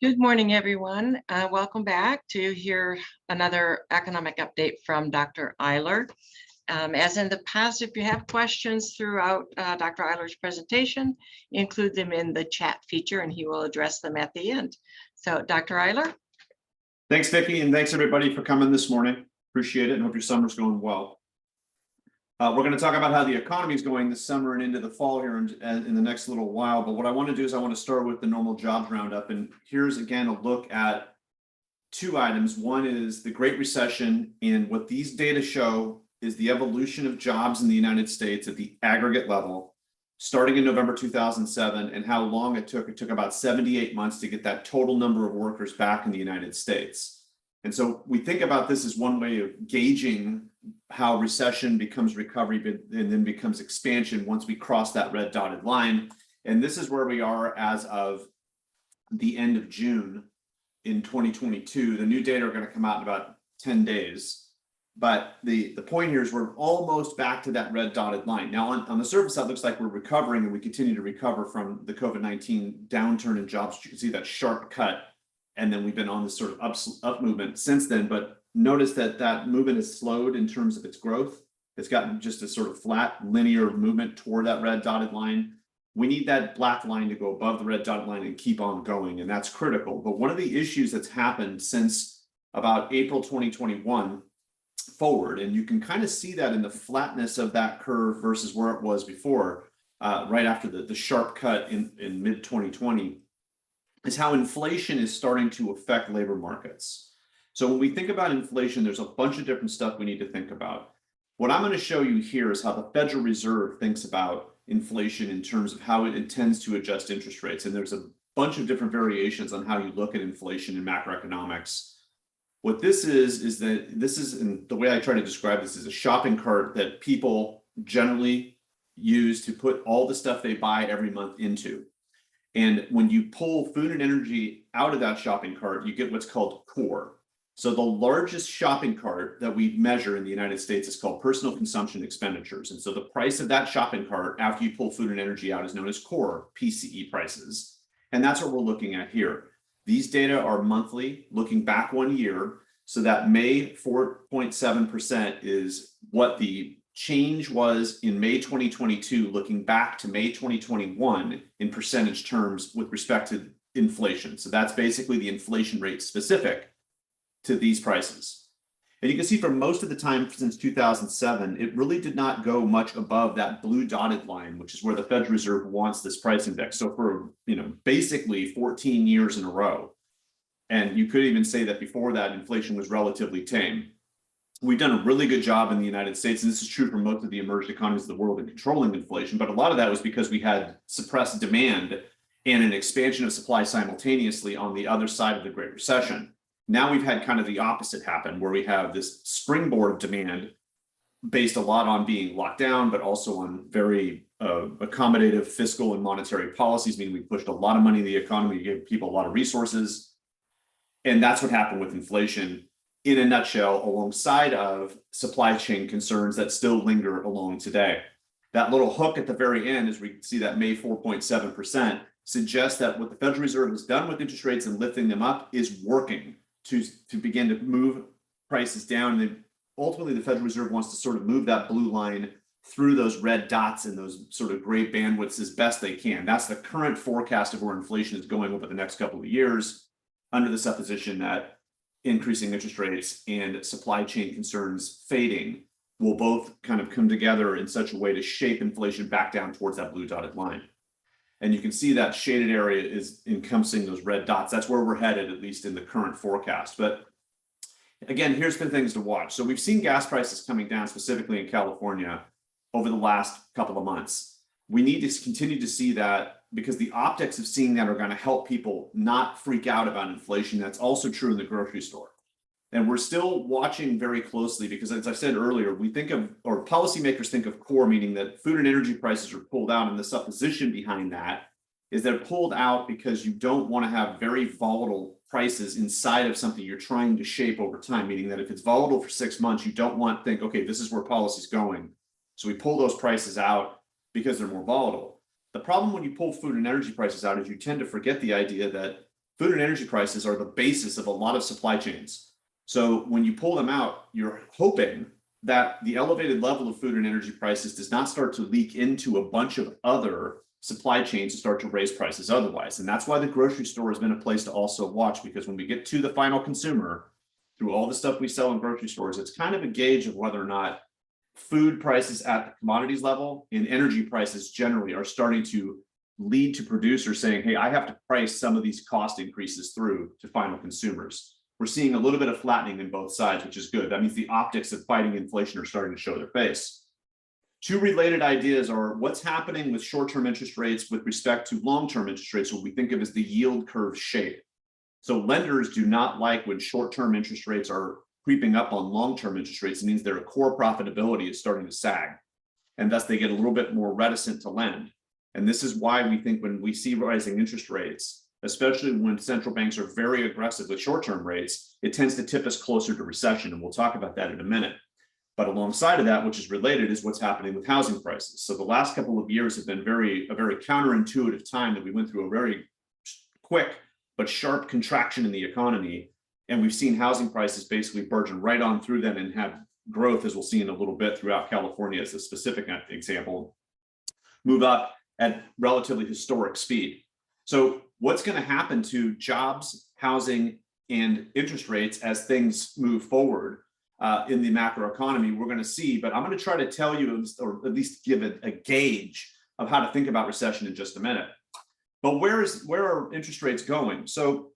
Good morning, everyone. Welcome back to hear another economic update from Dr. Eiler. As in the past, if you have questions throughout Dr. Eiler's presentation, include them in the chat feature and he will address them at the end. So Dr. Eiler. Thanks, Vicki, and thanks everybody for coming this morning. Appreciate it and hope your summer's going well. We're going to talk about how the economy is going this summer and into the fall here in the next little while. But what I want to do is I want to start with the normal jobs roundup. And here's again a look at two items. One is the Great Recession, and what these data show is the evolution of jobs in the United States at the aggregate level, starting in November 2007, and how long it took. It took about 78 months to get that total number of workers back in the United States. And so we think about this as one way of gauging how recession becomes recovery and then becomes expansion once we cross that red dotted line. And this is where we are as of the end of June in 2022. The new data are going to come out in about 10 days. But the point here is we're almost back to that red dotted line. Now, on the surface, that looks like we're recovering and we continue to recover from the COVID-19 downturn in jobs. You can see that sharp cut. And then we've been on this sort of up movement since then. But notice that that movement has slowed in terms of its growth. It's gotten just a sort of flat linear movement toward that red dotted line. We need that black line to go above the red dotted line and keep on going. And that's critical. But one of the issues that's happened since about April 2021 forward, and you can kind of see that in the flatness of that curve versus where it was before, right after the sharp cut in mid 2020, is how inflation is starting to affect labor markets. So when we think about inflation, there's a bunch of different stuff we need to think about. What I'm going to show you here is how the Federal Reserve thinks about inflation in terms of how it intends to adjust interest rates. And there's a bunch of different variations on how you look at inflation in macroeconomics. What this is that this is, and the way I try to describe this, is a shopping cart that people generally use to put all the stuff they buy every month into. And when you pull food and energy out of that shopping cart, you get what's called core. So the largest shopping cart that we measure in the United States is called personal consumption expenditures. And so the price of that shopping cart after you pull food and energy out is known as core PCE prices. And that's what we're looking at here. These data are monthly, looking back 1 year. So that May 4.7% is what the change was in May 2022, looking back to May 2021 in percentage terms with respect to inflation. So that's basically the inflation rate specific to these prices. And you can see for most of the time since 2007, it really did not go much above that blue dotted line, which is where the Federal Reserve wants this price index. So for, basically 14 years in a row. And you could even say that before that, inflation was relatively tame. We've done a really good job in the United States, and this is true for most of the emerged economies of the world in controlling inflation, but a lot of that was because we had suppressed demand and an expansion of supply simultaneously on the other side of the Great Recession. Now we've had kind of the opposite happen, where we have this springboard of demand based a lot on being locked down, but also on very accommodative fiscal and monetary policies, meaning we pushed a lot of money in the economy, gave people a lot of resources. And that's what happened with inflation in a nutshell, alongside of supply chain concerns that still linger along today. That little hook at the very end, as we see that May 4.7%, suggests that what the Federal Reserve has done with interest rates and lifting them up is working to begin to move prices down. And then ultimately, the Federal Reserve wants to sort of move that blue line through those red dots and those sort of gray bandwidths as best they can. That's the current forecast of where inflation is going over the next couple of years, under the supposition that increasing interest rates and supply chain concerns fading will both kind of come together in such a way to shape inflation back down towards that blue dotted line. And you can see that shaded area is encompassing those red dots. That's where we're headed, at least in the current forecast. But again, here's the things to watch. So we've seen gas prices coming down, specifically in California, over the last couple of months. We need to continue to see that, because the optics of seeing that are going to help people not freak out about inflation. That's also true in the grocery store. And we're still watching very closely because, as I said earlier, we think of, or policymakers think of core, meaning that food and energy prices are pulled out. And the supposition behind that is they're pulled out because you don't want to have very volatile prices inside of something you're trying to shape over time, meaning that if it's volatile for 6 months, you don't want to think, okay, this is where policy's going. So we pull those prices out because they're more volatile. The problem when you pull food and energy prices out is you tend to forget the idea that food and energy prices are the basis of a lot of supply chains. So when you pull them out, you're hoping that the elevated level of food and energy prices does not start to leak into a bunch of other supply chains and start to raise prices otherwise. And that's why the grocery store has been a place to also watch, because when we get to the final consumer, through all the stuff we sell in grocery stores, it's kind of a gauge of whether or not food prices at the commodities level and energy prices generally are starting to lead to producers saying, hey, I have to price some of these cost increases through to final consumers. We're seeing a little bit of flattening in both sides, which is good. That means the optics of fighting inflation are starting to show their face. Two related ideas are what's happening with short-term interest rates with respect to long-term interest rates, what we think of as the yield curve shape. So lenders do not like when short-term interest rates are creeping up on long-term interest rates. It means their core profitability is starting to sag, and thus they get a little bit more reticent to lend. And this is why we think when we see rising interest rates, especially when central banks are very aggressive with short-term rates, it tends to tip us closer to recession. And we'll talk about that in a minute. But alongside of that, which is related, is what's happening with housing prices. So the last couple of years have been a very counterintuitive time that we went through a very quick but sharp contraction in the economy. And we've seen housing prices basically burgeon right on through them and have growth, as we'll see in a little bit, throughout California as a specific example, move up at relatively historic speed. So what's going to happen to jobs, housing, and interest rates as things move forward in the macroeconomy, we're going to see. But I'm going to try to tell you, or at least give a gauge of how to think about recession in just a minute. But where are interest rates going? So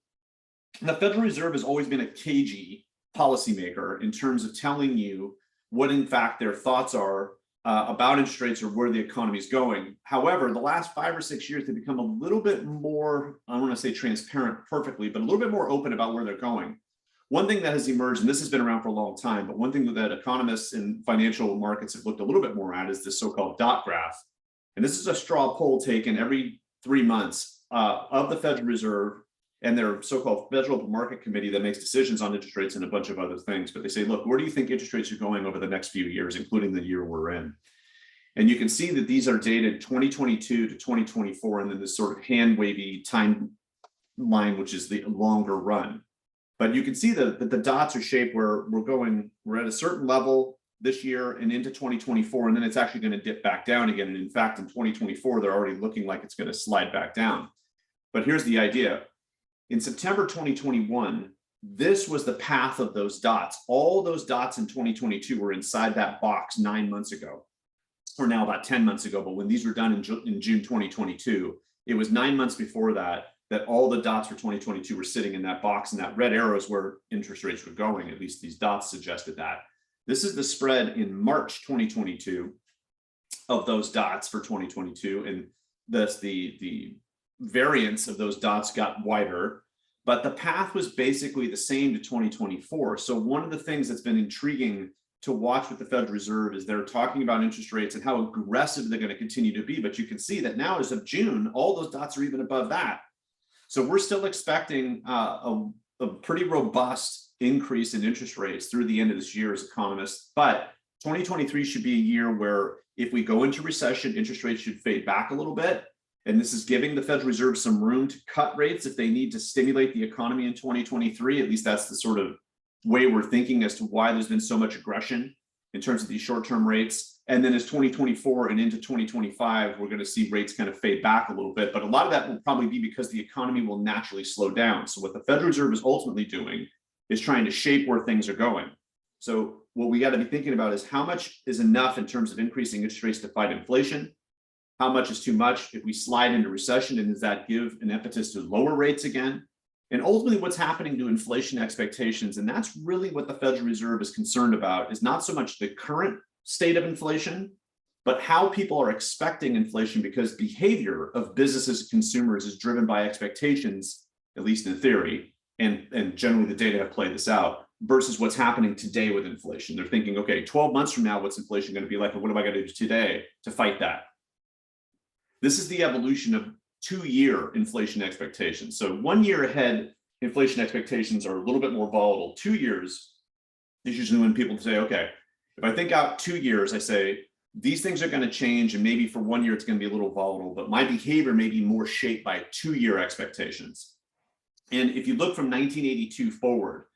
the Federal Reserve has always been a cagey policymaker in terms of telling you what, in fact, their thoughts are about interest rates or where the economy is going. However, the last 5 or 6 years, they've become a little bit more, I don't want to say transparent perfectly, but a little bit more open about where they're going. One thing that has emerged, and this has been around for a long time, but one thing that economists in financial markets have looked a little bit more at is this so-called dot graph. And this is a straw poll taken every 3 months of the Federal Reserve and their so-called Federal Market Committee that makes decisions on interest rates and a bunch of other things. But they say, look, where do you think interest rates are going over the next few years, including the year we're in? And you can see that these are dated 2022 to 2024, and then this sort of hand-wavy timeline, which is the longer run. But you can see that the dots are shaped where we're at a certain level this year and into 2024, and then it's actually going to dip back down again. And in fact, in 2024, they're already looking like it's going to slide back down. But here's the idea. In September 2021, this was the path of those dots. All those dots in 2022 were inside that box 9 months ago, or now about 10 months ago. But when these were done in June 2022, it was 9 months before that all the dots for 2022 were sitting in that box, and that red arrow is where interest rates were going. At least these dots suggested that. This is the spread in March 2022 of those dots for 2022, and thus the variance of those dots got wider, but the path was basically the same to 2024. So one of the things that's been intriguing to watch with the Federal Reserve is they're talking about interest rates and how aggressive they're going to continue to be. But you can see that now as of June, all those dots are even above that. So we're still expecting a pretty robust increase in interest rates through the end of this year as economists. But 2023 should be a year where if we go into recession, interest rates should fade back a little bit. And this is giving the Federal Reserve some room to cut rates if they need to stimulate the economy in 2023. At least that's the sort of way we're thinking as to why there's been so much aggression in terms of these short-term rates. And then as 2024 and into 2025, we're going to see rates kind of fade back a little bit. But a lot of that will probably be because the economy will naturally slow down. So what the Federal Reserve is ultimately doing is trying to shape where things are going. So what we got to be thinking about is how much is enough in terms of increasing interest rates to fight inflation? How much is too much if we slide into recession, and does that give an impetus to lower rates again? And ultimately what's happening to inflation expectations, and that's really what the Federal Reserve is concerned about, is not so much the current state of inflation, but how people are expecting inflation, because behavior of businesses and consumers is driven by expectations, at least in theory, and generally the data have played this out, versus what's happening today with inflation. They're thinking, okay, 12 months from now, what's inflation going to be like, and what am I going to do today to fight that? This is the evolution of 2-year inflation expectations. So 1 year ahead, inflation expectations are a little bit more volatile. 2 years is usually when people say, okay, if I think out 2 years, I say, these things are going to change, and maybe for 1 year, it's going to be a little volatile, but my behavior may be more shaped by 2-year expectations. And if you look from 1982 forward,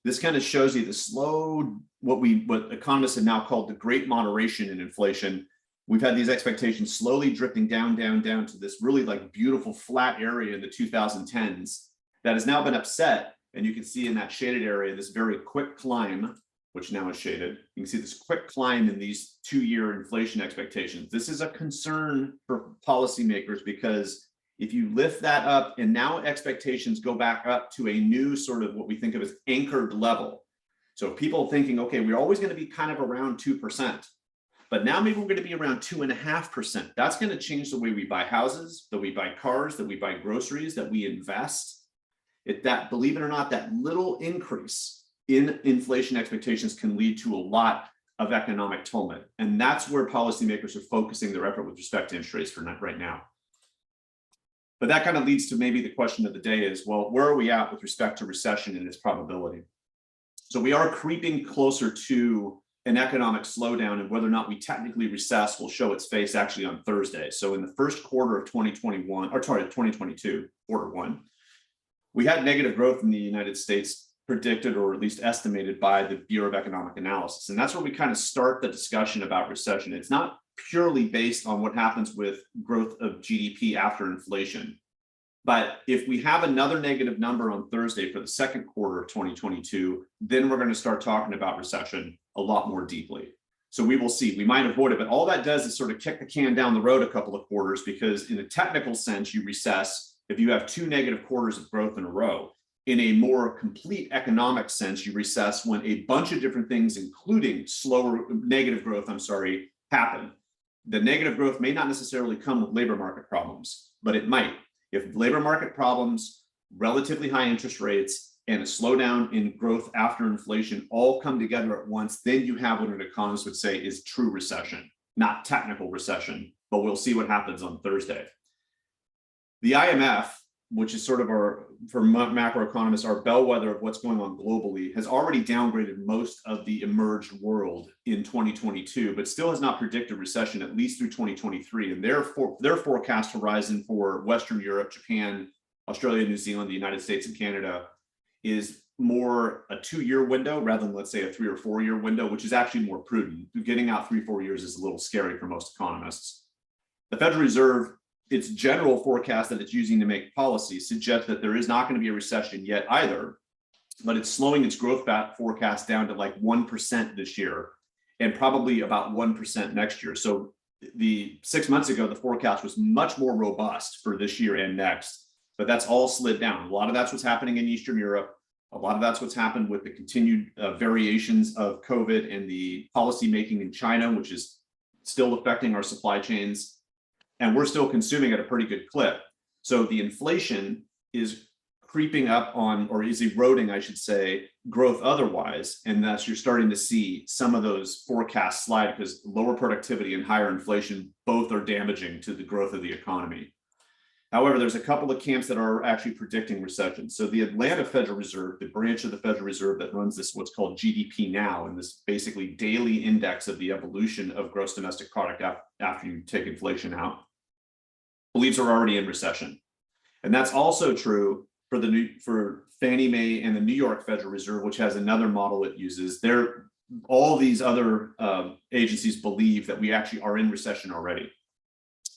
this kind of shows you the slow, what economists have now called the great moderation in inflation. We've had these expectations slowly drifting down to this really like beautiful flat area in the 2010s that has now been upset. And you can see in that shaded area, this very quick climb, which now is shaded. You can see this quick climb in these 2-year inflation expectations. This is a concern for policymakers because if you lift that up and now expectations go back up to a new sort of what we think of as anchored level. So people thinking, okay, we're always going to be kind of around 2%, but now maybe we're going to be around 2.5%. That's going to change the way we buy houses, that we buy cars, that we buy groceries, that we invest. That, believe it or not, that little increase in inflation expectations can lead to a lot of economic tumult. And that's where policymakers are focusing their effort with respect to interest rates for right now. But that kind of leads to maybe the question of the day is, well, where are we at with respect to recession and its probability? So we are creeping closer to an economic slowdown, and whether or not we technically recess will show its face actually on Thursday. So in the first quarter of 2022, quarter one, we had negative growth in the United States predicted or at least estimated by the Bureau of Economic Analysis. And that's where we kind of start the discussion about recession. It's not purely based on what happens with growth of GDP after inflation. But if we have another negative number on Thursday for the second quarter of 2022, then we're going to start talking about recession a lot more deeply. So we will see. We might avoid it, but all that does is sort of kick the can down the road a couple of quarters, because in a technical sense, you recess if you have 2 negative quarters of growth in a row. In a more complete economic sense, you recess when a bunch of different things, including negative growth, happen. The negative growth may not necessarily come with labor market problems, but it might. If labor market problems, relatively high interest rates, and a slowdown in growth after inflation all come together at once, then you have what an economist would say is true recession, not technical recession, but we'll see what happens on Thursday. The IMF, which is sort of for macroeconomists, our bellwether of what's going on globally, has already downgraded most of the emerged world in 2022, but still has not predicted recession at least through 2023. And therefore, their forecast horizon for Western Europe, Japan, Australia, New Zealand, the United States, and Canada is more a 2-year window rather than, let's say, a 3 or 4 year window, which is actually more prudent. Getting out 3-4 years is a little scary for most economists. The Federal Reserve, its general forecast that it's using to make policy, suggests that there is not going to be a recession yet either, but it's slowing its growth forecast down to like 1% this year and probably about 1% next year. So 6 months ago, the forecast was much more robust for this year and next, but that's all slid down. A lot of that's what's happening in Eastern Europe. A lot of that's what's happened with the continued variations of COVID and the policy making in China, which is still affecting our supply chains. And we're still consuming at a pretty good clip. So the inflation is creeping up on, or is eroding, I should say, growth otherwise. And thus you're starting to see some of those forecasts slide because lower productivity and higher inflation both are damaging to the growth of the economy. However, there's a couple of camps that are actually predicting recession. So the Atlanta Federal Reserve, the branch of the Federal Reserve that runs this, what's called GDP Now, and this basically daily index of the evolution of gross domestic product after you take inflation out, believes we're already in recession. And that's also true for Fannie Mae and the New York Federal Reserve, which has another model it uses. All these other agencies believe that we actually are in recession already.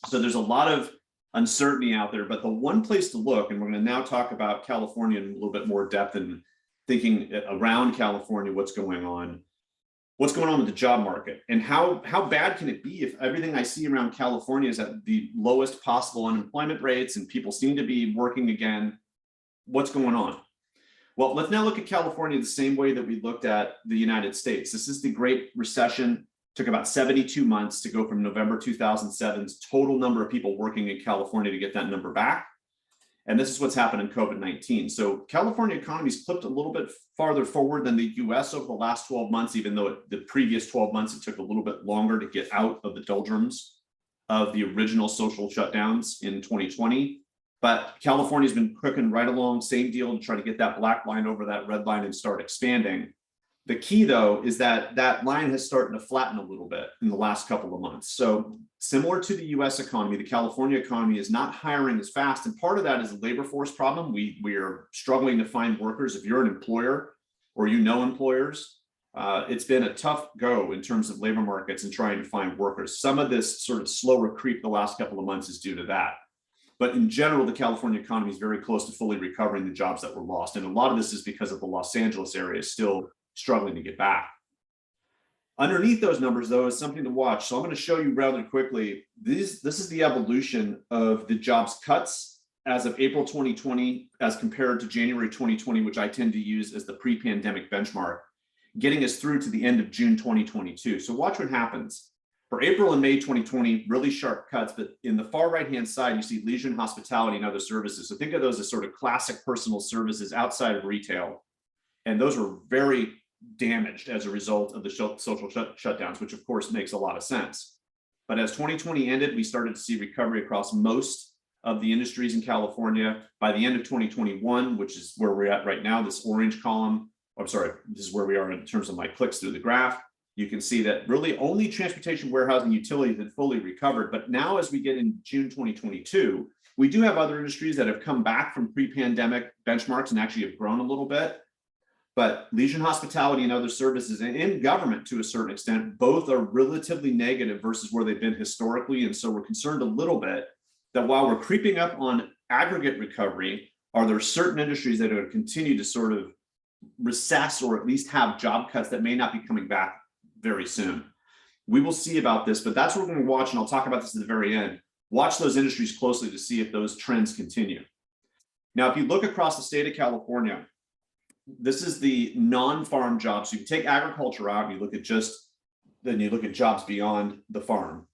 So there's a lot of uncertainty out there, but the one place to look, and we're going to now talk about California in a little bit more depth and thinking around California, what's going on with the job market, and how bad can it be if everything I see around California is at the lowest possible unemployment rates and people seem to be working again? What's going on? Well, let's now look at California the same way that we looked at the United States. This is the Great Recession. Took about 72 months to go from November 2007's total number of people working in California to get that number back. And this is what's happened in COVID-19. So California economy's clipped a little bit farther forward than the US over the last 12 months, even though the previous 12 months, it took a little bit longer to get out of the doldrums of the original social shutdowns in 2020. But California's been cooking right along, same deal, to try to get that black line over that red line and start expanding. The key, though, is that that line has started to flatten a little bit in the last couple of months. So similar to the US economy, the California economy is not hiring as fast. And part of that is a labor force problem. We are struggling to find workers. If you're an employer or you know employers, it's been a tough go in terms of labor markets and trying to find workers. Some of this sort of slower creep the last couple of months is due to that. But in general, the California economy is very close to fully recovering the jobs that were lost. And a lot of this is because of the Los Angeles area still struggling to get back. Underneath those numbers, though, is something to watch. So I'm going to show you rather quickly. This is the evolution of the jobs cuts as of April 2020 as compared to January 2020, which I tend to use as the pre-pandemic benchmark, getting us through to the end of June 2022. So watch what happens. For April and May 2020, really sharp cuts, but in the far right-hand side, you see leisure and hospitality and other services. So think of those as sort of classic personal services outside of retail. And those were very damaged as a result of the social shutdowns, which of course makes a lot of sense. But as 2020 ended, we started to see recovery across most of the industries in California. By the end of 2021, which is where we're at right now, this orange column, I'm sorry, this is where we are in terms of my clicks through the graph. You can see that really only transportation, warehousing, utilities had fully recovered. But now as we get in June 2022, we do have other industries that have come back from pre-pandemic benchmarks and actually have grown a little bit. But leisure and hospitality and other services and government to a certain extent, both are relatively negative versus where they've been historically. And so we're concerned a little bit that while we're creeping up on aggregate recovery, are there certain industries that are going to continue to sort of recess or at least have job cuts that may not be coming back very soon? We will see about this, but that's what we're going to watch. And I'll talk about this at the very end. Watch those industries closely to see if those trends continue. Now, if you look across the state of California, this is the non-farm jobs. So you take agriculture out, and you look at then you look at jobs beyond the farm.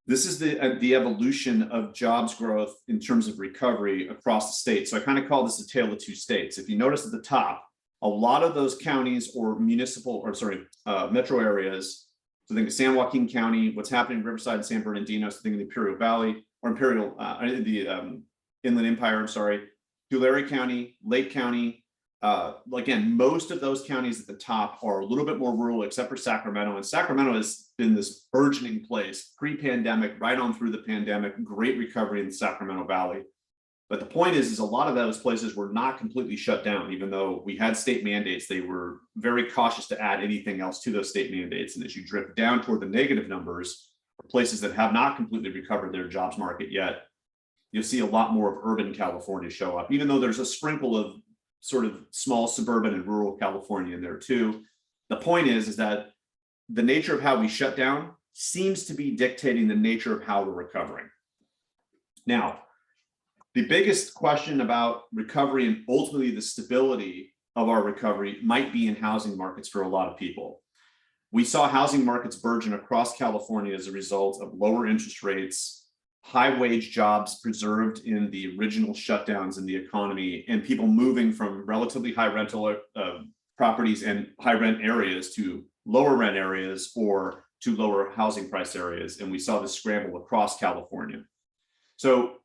This is the evolution of jobs growth in terms of recovery across the state. So I kind of call this a tale of two states. If you notice at the top, a lot of those counties or metro areas, so think of San Joaquin County, what's happening in Riverside and San Bernardino, so think of the Imperial Valley or Inland Empire, I'm sorry, Tulare County, Lake County. Again, most of those counties at the top are a little bit more rural, except for Sacramento. And Sacramento has been this burgeoning place pre-pandemic, right on through the pandemic, great recovery in the Sacramento Valley. But the point is a lot of those places were not completely shut down, even though we had state mandates. They were very cautious to add anything else to those state mandates. And as you drift down toward the negative numbers, for places that have not completely recovered their jobs market yet, you'll see a lot more of urban California show up, even though there's a sprinkle of sort of small suburban and rural California in there too. The point is that the nature of how we shut down seems to be dictating the nature of how we're recovering. Now, the biggest question about recovery and ultimately the stability of our recovery might be in housing markets for a lot of people. We saw housing markets burgeon across California as a result of lower interest rates, high wage jobs preserved in the original shutdowns in the economy, and people moving from relatively high rental properties and high rent areas to lower rent areas or to lower housing price areas. And we saw this scramble across California. So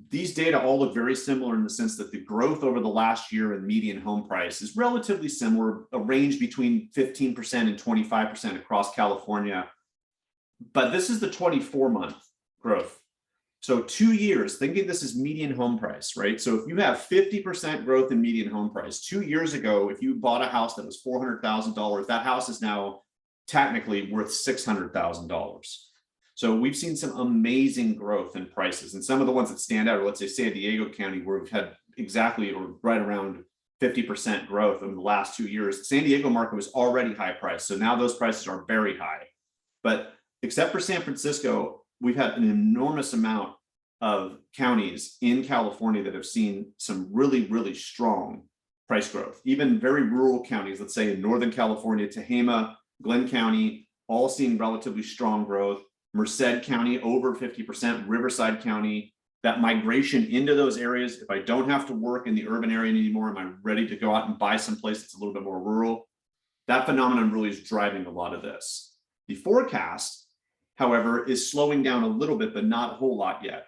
these data all look very similar in the sense that the growth over the last year in median home price is relatively similar, a range between 15% and 25% across California. But this is the 24-month growth. So 2 years, thinking this is median home price, right? So if you have 50% growth in median home price, 2 years ago, if you bought a house that was $400,000, that house is now technically worth $600,000. So we've seen some amazing growth in prices. And some of the ones that stand out are, let's say, San Diego County, where we've had exactly or right around 50% growth in the last 2 years. The San Diego market was already high priced. So now those prices are very high. But except for San Francisco, we've had an enormous amount of counties in California that have seen some really, really strong price growth. Even very rural counties, let's say in Northern California, Tehama, Glenn County, all seeing relatively strong growth. Merced County, over 50%, Riverside County, that migration into those areas. If I don't have to work in the urban area anymore, am I ready to go out and buy someplace that's a little bit more rural? That phenomenon really is driving a lot of this. The forecast, however, is slowing down a little bit, but not a whole lot yet.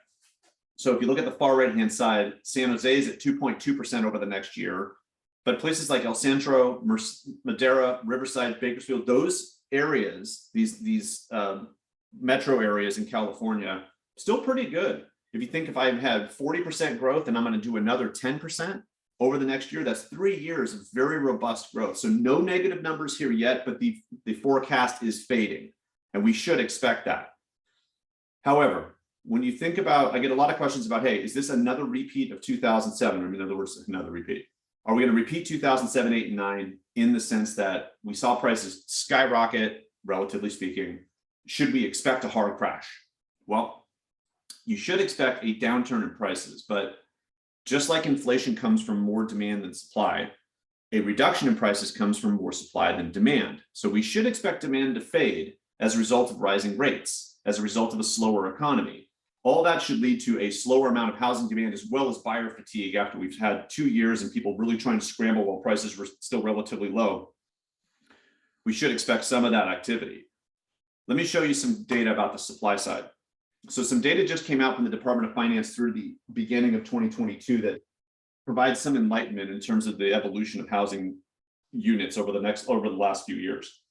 So if you look at the far right-hand side, San Jose is at 2.2% over the next year. But places like El Centro, Madera, Riverside, Bakersfield, those areas, these metro areas in California, still pretty good. If you think if I had 40% growth and I'm going to do another 10% over the next year, that's 3 years of very robust growth. So no negative numbers here yet, but the forecast is fading, and we should expect that. However, when you think about, I get a lot of questions about, hey, is this another repeat of 2007? Or in other words, another repeat. Are we going to repeat 2007, 8, and 9 in the sense that we saw prices skyrocket, relatively speaking? Should we expect a hard crash? Well, you should expect a downturn in prices, but just like inflation comes from more demand than supply, a reduction in prices comes from more supply than demand. So we should expect demand to fade as a result of rising rates, as a result of a slower economy. All that should lead to a slower amount of housing demand, as well as buyer fatigue after we've had 2 years and people really trying to scramble while prices were still relatively low. We should expect some of that activity. Let me show you some data about the supply side. So some data just came out from the Department of Finance through the beginning of 2022 that provides some enlightenment in terms of the evolution of housing units over the last few years.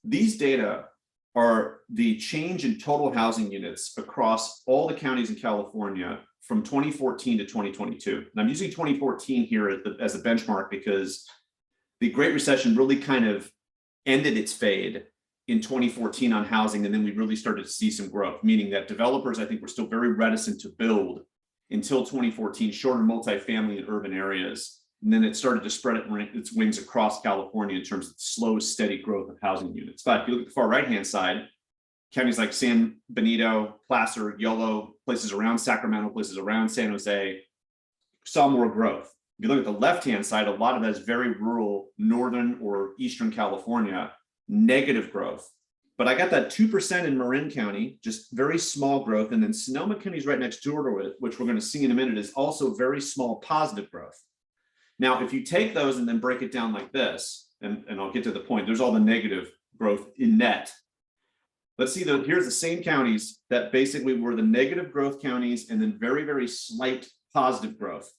These data are the change in total housing units across all the counties in California from 2014 to 2022. And I'm using 2014 here as a benchmark because the Great Recession really kind of ended its fade in 2014 on housing, and then we really started to see some growth, meaning that developers, I think, were still very reticent to build until 2014, shorter multifamily in urban areas. And then it started to spread its wings across California in terms of slow, steady growth of housing units. But if you look at the far right-hand side, counties like San Benito, Placer, Yolo, places around Sacramento, places around San Jose, saw more growth. If you look at the left-hand side, a lot of that is very rural, northern or eastern California, negative growth. But I got that 2% in Marin County, just very small growth. And then Sonoma County is right next door to it, which we're going to see in a minute, is also very small positive growth. Now, if you take those and then break it down like this, and I'll get to the point, there's all the negative growth in net. Let's see, here's the same counties that basically were the negative growth counties and then very, very slight positive growth.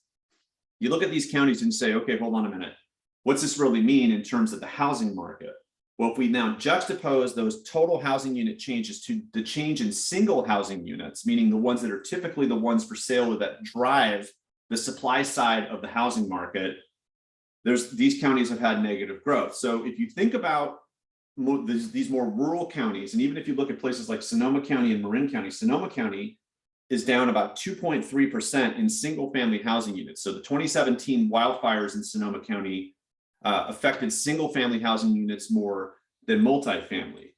You look at these counties and say, okay, hold on a minute. What's this really mean in terms of the housing market? Well, if we now juxtapose those total housing unit changes to the change in single housing units, meaning the ones that are typically the ones for sale or that drive the supply side of the housing market, these counties have had negative growth. So if you think about these more rural counties, and even if you look at places like Sonoma County and Marin County, Sonoma County is down about 2.3% in single family housing units. So the 2017 wildfires in Sonoma County affected single family housing units more than multifamily.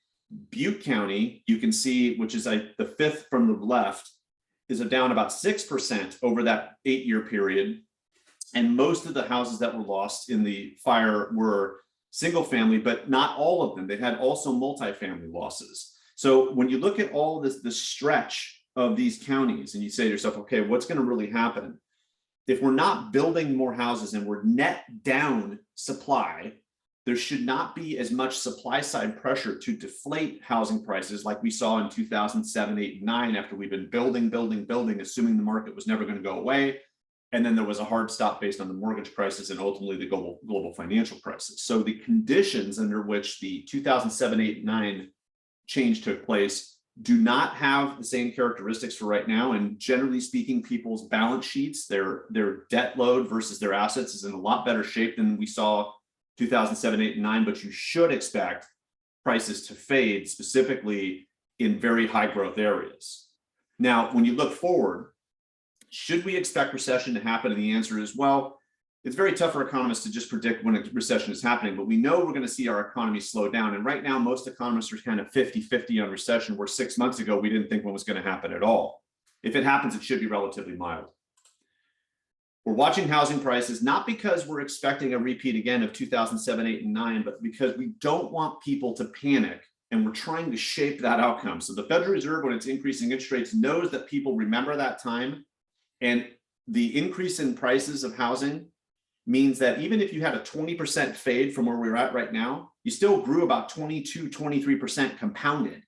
Butte County, you can see, which is the fifth from the left, is down about 6% over that 8-year period. And most of the houses that were lost in the fire were single family, but not all of them. They had also multifamily losses. So when you look at all this, the stretch of these counties, and you say to yourself, okay, what's going to really happen? If we're not building more houses and we're net down supply, there should not be as much supply side pressure to deflate housing prices like we saw in 2007, 8, and 9, after we've been building, assuming the market was never going to go away. And then there was a hard stop based on the mortgage crisis and ultimately the global financial crisis. So the conditions under which the 2007, 8, 9 change took place do not have the same characteristics for right now. And generally speaking, people's balance sheets, their debt load versus their assets is in a lot better shape than we saw 2007, 8, and 9, but you should expect prices to fade, specifically in very high growth areas. Now, when you look forward, should we expect recession to happen? And the answer is, well, it's very tough for economists to just predict when a recession is happening, but we know we're going to see our economy slow down. And right now, most economists are kind of 50-50 on recession, where 6 months ago, we didn't think one was going to happen at all. If it happens, it should be relatively mild. We're watching housing prices, not because we're expecting a repeat again of 2007, 8, and 9, but because we don't want people to panic, and we're trying to shape that outcome. So the Federal Reserve, when it's increasing interest rates, knows that people remember that time. And the increase in prices of housing means that even if you had a 20% fade from where we're at right now, you still grew about 22-23% compounded.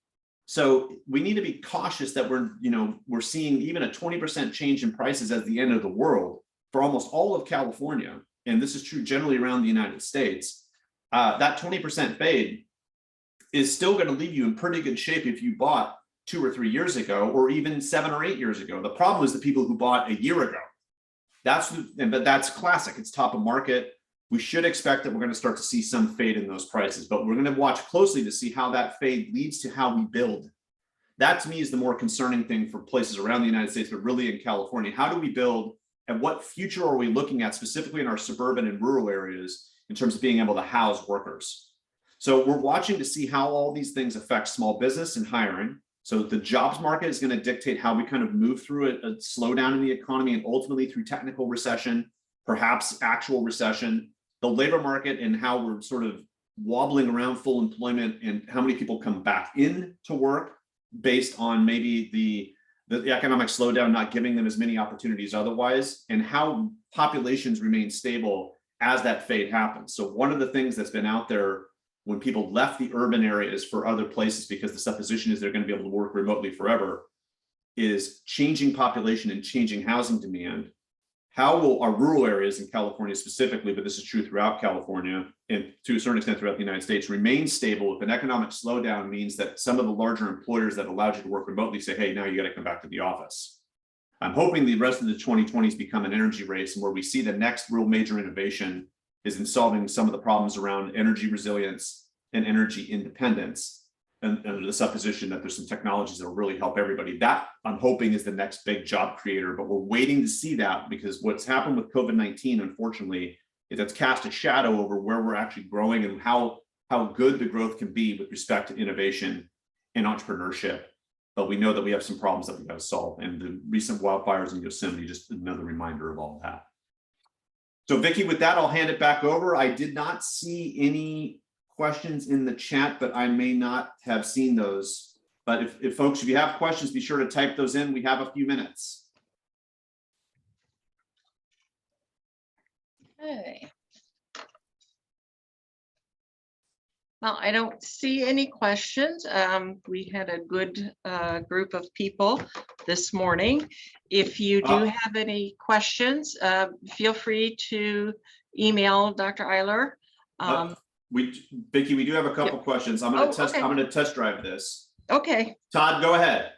So we need to be cautious that we're seeing even a 20% change in prices as the end of the world for almost all of California. and this is true generally around the United States, that 20% fade is still going to leave you in pretty good shape if you bought 2 or 3 years ago, or even 7 or 8 years ago. The problem is the people who bought a year ago. But that's classic. It's top of market. We should expect that we're going to start to see some fade in those prices, but we're going to watch closely to see how that fade leads to how we build. That to me is the more concerning thing for places around the United States, but really in California. How do we build, and what future are we looking at specifically in our suburban and rural areas in terms of being able to house workers? So we're watching to see how all these things affect small business and hiring. So the jobs market is going to dictate how we kind of move through a slowdown in the economy and ultimately through technical recession, perhaps actual recession. The labor market and how we're sort of wobbling around full employment and how many people come back in to work based on maybe the economic slowdown not giving them as many opportunities otherwise, and how populations remain stable as that fade happens. So one of the things that's been out there when people left the urban areas for other places because the supposition is they're going to be able to work remotely forever is changing population and changing housing demand. How will our rural areas in California specifically, but this is true throughout California and to a certain extent throughout the United States, remain stable if an economic slowdown means that some of the larger employers that allowed you to work remotely say, hey, now you got to come back to the office. I'm hoping the rest of the 2020s become an energy race, and where we see the next real major innovation is in solving some of the problems around energy resilience and energy independence, and the supposition that there's some technologies that will really help everybody. That I'm hoping is the next big job creator, but we're waiting to see that, because what's happened with COVID-19, unfortunately, is it's cast a shadow over where we're actually growing and how good the growth can be with respect to innovation and entrepreneurship. But we know that we have some problems that we got to solve, and the recent wildfires in Yosemite just another reminder of all of that. So Vicki, with that, I'll hand it back over. I did not see any questions in the chat, but I may not have seen those. But if folks, if you have questions, be sure to type those in. We have a few minutes. Okay. Well, I don't see any questions. We had a good group of people this morning. If you do have any questions, feel free to email Dr. Eiler. Vicki, we do have a couple questions. I'm going to test drive this. Okay. Todd, go ahead.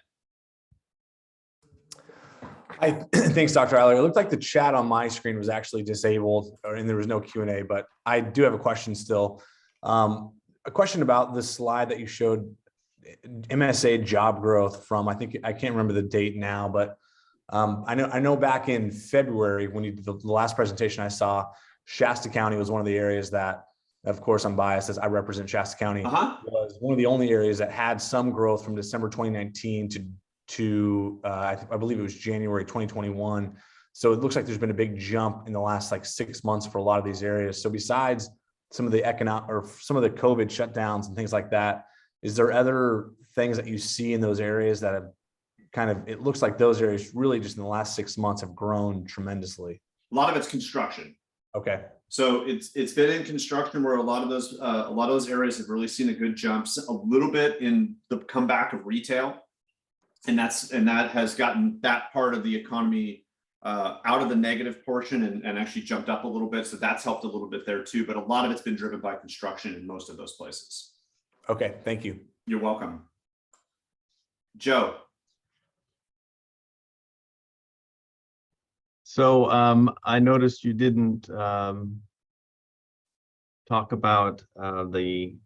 Thanks, Dr. Eiler. It looked like the chat on my screen was actually disabled, and there was no Q&A, but I do have a question still. A question about the slide that you showed, MSA job growth from, I can't remember the date now, but I know back in February when you did the last presentation I saw, Shasta County was one of the areas that, of course, I'm biased as I represent Shasta County, was one of the only areas that had some growth from December 2019 to I believe it was January 2021. So it looks like there's been a big jump in the last like 6 months for a lot of these areas. So besides some of the some of the COVID shutdowns and things like that, is there other things that you see in those areas that have kind of, it looks like those areas really just in the last 6 months have grown tremendously? A lot of it's construction. Okay. So it's been in construction where a lot of those areas have really seen a good jump, a little bit in the comeback of retail, and that has gotten that part of the economy out of the negative portion and actually jumped up a little bit. So that's helped a little bit there too. But a lot of it's been driven by construction in most of those places. Okay, thank you. You're welcome. Joe. So I noticed you didn't talk about the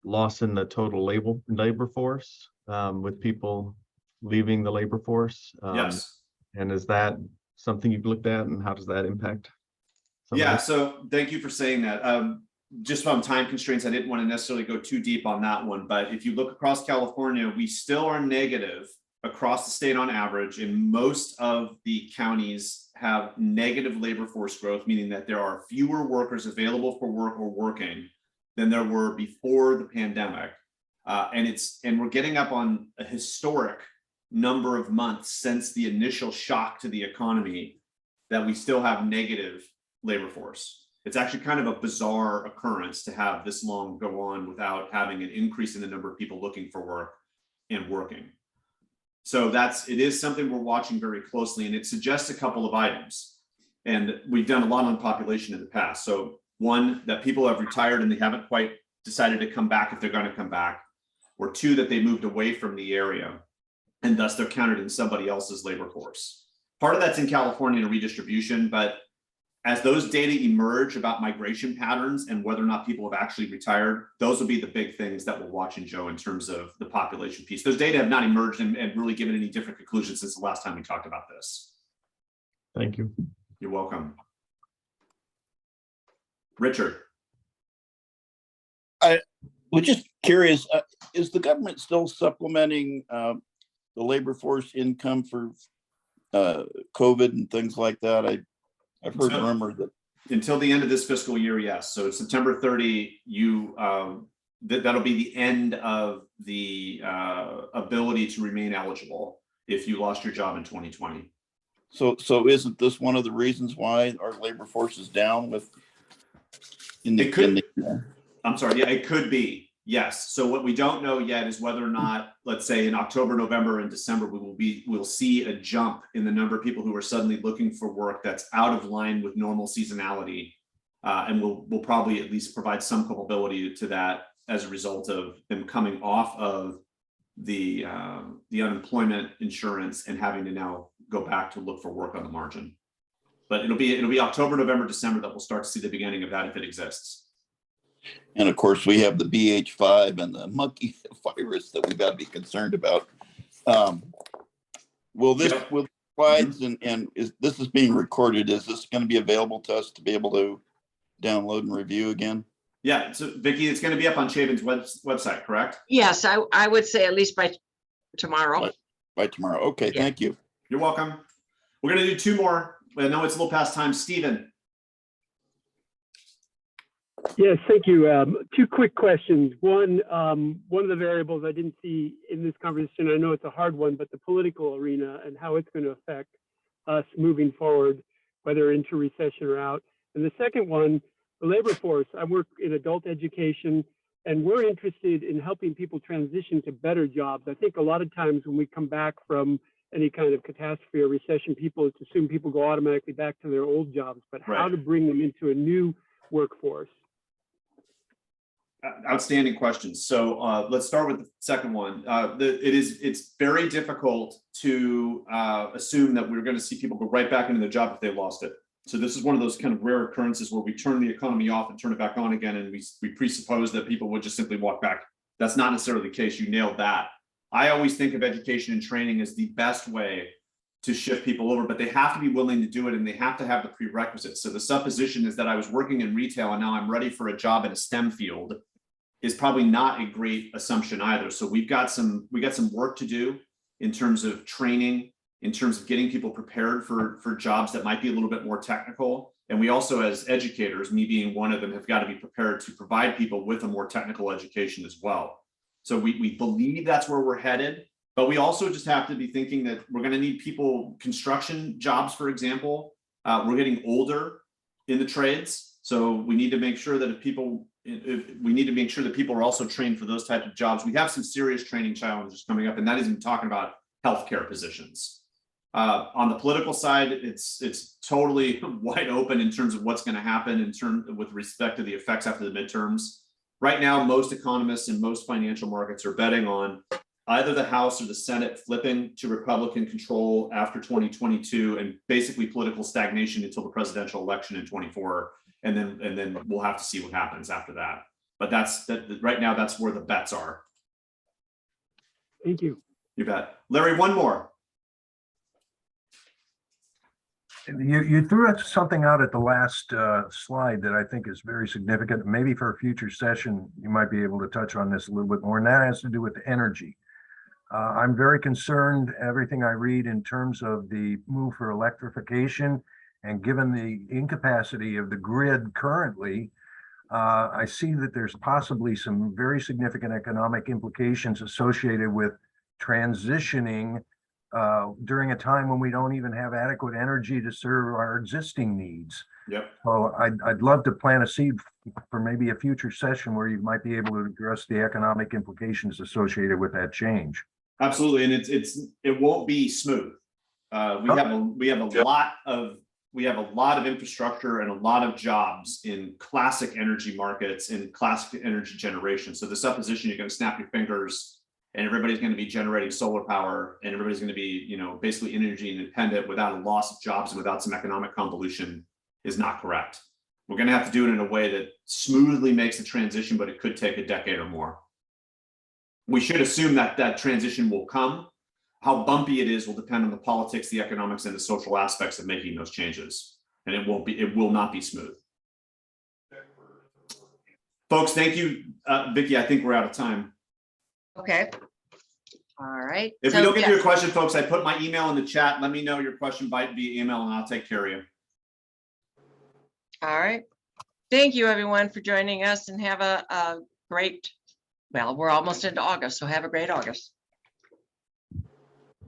loss in the total labor force with people leaving the labor force. Yes. And is that something you've looked at, and how does that impact? Yeah, so thank you for saying that. Just from time constraints, I didn't want to necessarily go too deep on that one, but if you look across California, we still are negative across the state on average, and most of the counties have negative labor force growth, meaning that there are fewer workers available for work or working than there were before the pandemic. And we're getting up on a historic number of months since the initial shock to the economy that we still have negative labor force. It's actually kind of a bizarre occurrence to have this long go on without having an increase in the number of people looking for work and working. So it is something we're watching very closely, and it suggests a couple of items. And we've done a lot on population in the past. So one, that people have retired and they haven't quite decided to come back if they're going to come back, or two, that they moved away from the area and thus they're counted in somebody else's labor force. Part of that's in California and redistribution, but as those data emerge about migration patterns and whether or not people have actually retired, those will be the big things that we're watching, Joe, in terms of the population piece. Those data have not emerged and really given any different conclusions since the last time we talked about this. Thank you. You're welcome. Richard. I was just curious, is the government still supplementing the labor force income for COVID and things like that? I've heard rumors that until the end of this fiscal year, yes. So September 30, that'll be the end of the ability to remain eligible if you lost your job in 2020. So isn't this one of the reasons why our labor force is down with? I'm sorry. Yeah, it could be. Yes. So what we don't know yet is whether or not, let's say in October, November, and December, we'll see a jump in the number of people who are suddenly looking for work that's out of line with normal seasonality. And we'll probably at least provide some culpability to that as a result of them coming off of the unemployment insurance and having to now go back to look for work on the margin. But it'll be October, November, December that we'll start to see the beginning of that if it exists. And of course, we have the BH5 and the monkey virus that we've got to be concerned about. Will slides and this is being recorded? Is this going to be available to us to be able to download and review again? Yeah. So Vicki, it's going to be up on Shaven's website, correct? Yes, I would say at least by tomorrow. By tomorrow. Okay. Yeah. Thank you. You're welcome. We're going to do two more. I know it's a little past time. Stephen. Yes, thank you. Two quick questions. One of the variables I didn't see in this conversation, I know it's a hard one, but the political arena and how it's going to affect us moving forward, whether into recession or out. And the second one, the labor force. I work in adult education, and we're interested in helping people transition to better jobs. I think a lot of times when we come back from any kind of catastrophe or recession, people assume people go automatically back to their old jobs, but how to bring them into a new workforce. Outstanding questions. So let's start with the second one. It's very difficult to assume that we're going to see people go right back into their job if they lost it. So this is one of those kind of rare occurrences where we turn the economy off and turn it back on again, and we presuppose that people would just simply walk back. That's not necessarily the case. You nailed that. I always think of education and training as the best way to shift people over, but they have to be willing to do it and they have to have the prerequisites. So the supposition is that I was working in retail and now I'm ready for a job in a STEM field is probably not a great assumption either. So we got some work to do in terms of training, in terms of getting people prepared for jobs that might be a little bit more technical. And we also, as educators, me being one of them, have got to be prepared to provide people with a more technical education as well. So we believe that's where we're headed, but we also just have to be thinking that we're going to need people, construction jobs, for example. We're getting older in the trades. So we need to make sure that people are also trained for those types of jobs. We have some serious training challenges coming up, and that isn't talking about healthcare positions. On the political side, it's totally wide open in terms of what's going to happen with respect to the effects after the midterms. Right now, most economists and most financial markets are betting on either the House or the Senate flipping to Republican control after 2022, and basically political stagnation until the presidential election in 24. And then we'll have to see what happens after that. But right now, that's where the bets are. Thank you. You bet. Larry, one more. You threw something out at the last slide that I think is very significant. Maybe for a future session, you might be able to touch on this a little bit more, and that has to do with energy. I'm very concerned, everything I read in terms of the move for electrification, and given the incapacity of the grid currently, I see that there's possibly some very significant economic implications associated with transitioning during a time when we don't even have adequate energy to serve our existing needs. Yep. So I'd love to plant a seed for maybe a future session where you might be able to address the economic implications associated with that change. Absolutely, and it won't be smooth. We have a lot of we have a lot of infrastructure and a lot of jobs in classic energy markets and classic energy generation. So the supposition you're going to snap your fingers and everybody's going to be generating solar power and everybody's going to be, you know, basically energy independent without a loss of jobs and without some economic convolution is not correct. We're going to have to do it in a way that smoothly makes the transition, but it could take a decade or more. We should assume that that transition will come. How bumpy it is will depend on the politics, the economics, and the social aspects of making those changes. And it will not be smooth. Folks, thank you. Vicki, I think we're out of time. Okay. All right. If So, we don't get to your yes. question, folks, I put my email in the chat. Let me know your question via email and I'll take care of you. All right. Thank you, everyone, for joining us, and have a great, well, we're almost into August, so have a great August.